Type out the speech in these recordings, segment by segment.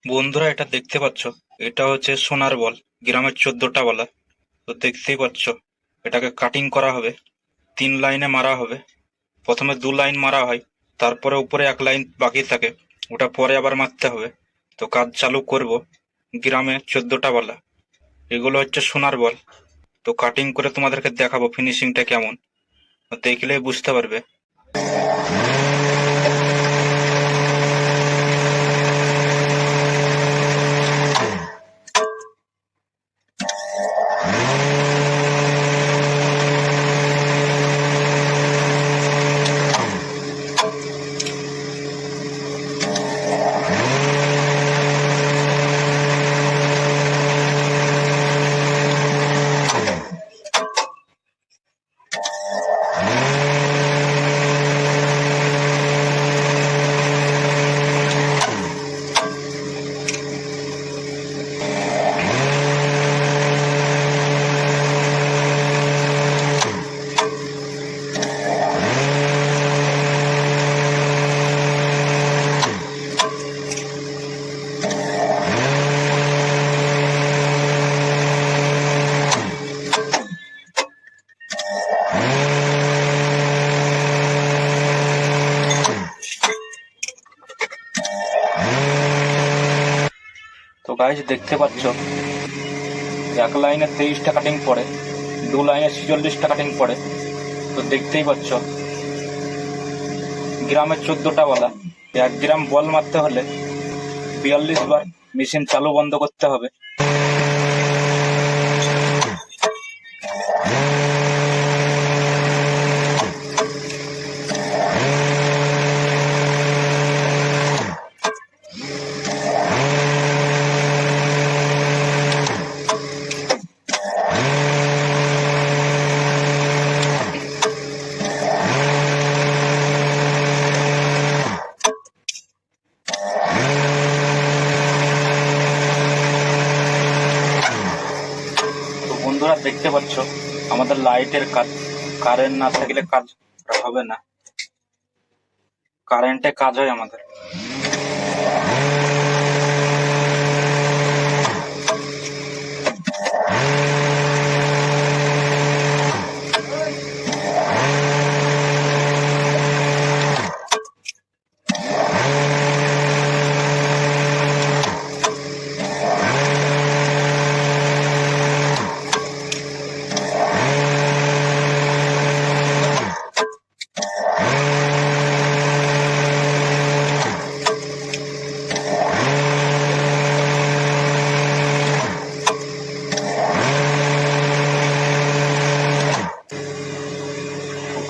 বন্ধুরা, এটা দেখতে পাচ্ছ, এটা হচ্ছে সোনার বল। গ্রামের 14টা বলা। তো দেখতেই পাচ্ছ, এটাকে কাটিং করা হবে, 3 লাইনে মারা হবে। প্রথমে 2 লাইন মারা হয়, তারপরে উপরে 1 লাইন বাকি থাকে, ওটা পরে আবার মারতে হবে। তো কাজ চালু করব। গ্রামে 14টা বলা, এগুলো হচ্ছে সোনার বল। তো কাটিং করে তোমাদেরকে দেখাবো ফিনিশিংটা কেমন, দেখলেই বুঝতে পারবে। তো গাইজ দেখতে পাচ্ছ, 1 লাইনে 23টা কাটিং পড়ে, 2 লাইনে 46টা কাটিং পড়ে। তো দেখতেই পাচ্ছ, গ্রামের 14টা বলা। 1 গ্রাম বল মারতে হলে 42 বার মেশিন চালু বন্ধ করতে হবে। তো বন্ধুরা দেখতে পাচ্ছ, আমাদের লাইটের কাজ। কারেন্ট না থাকলে কাজ হবে না, কারেন্টে কাজ হয় আমাদের।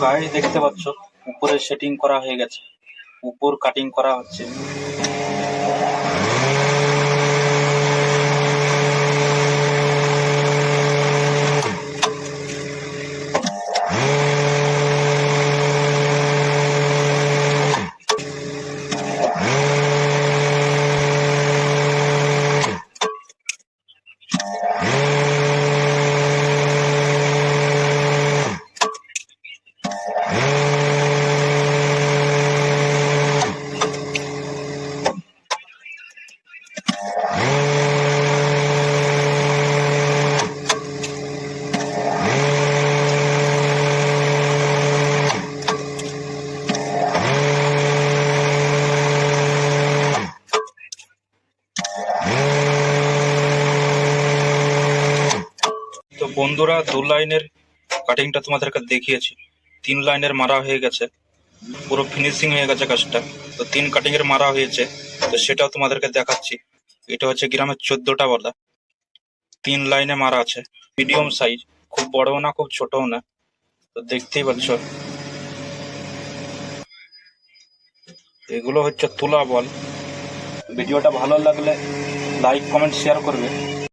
গাইজ দেখতে পাচ্ছ, উপরে সেটিং করা হয়ে গেছে, উপর কাটিং করা হচ্ছে। তো বন্ধুরা, 2 লাইনের কাটিংটা তোমাদেরকে দেখিয়েছি, 3 লাইনের মারা হয়ে গেছে, পুরো ফিনিশিং হয়ে গেছে কাজটা। তো 3 কাটিং এর মারা হয়েছে, তো সেটাও তোমাদেরকে দেখাচ্ছি। এটা হচ্ছে গ্রামের 14টা বলা, 3 লাইনে মারা আছে, মিডিয়াম সাইজ, খুব বড়ও না খুব ছোটও না। তো দেখতেই পাচ্ছ, এগুলো হচ্ছে তুলা বল। ভিডিওটা ভালো লাগলে লাইক কমেন্ট শেয়ার করবে।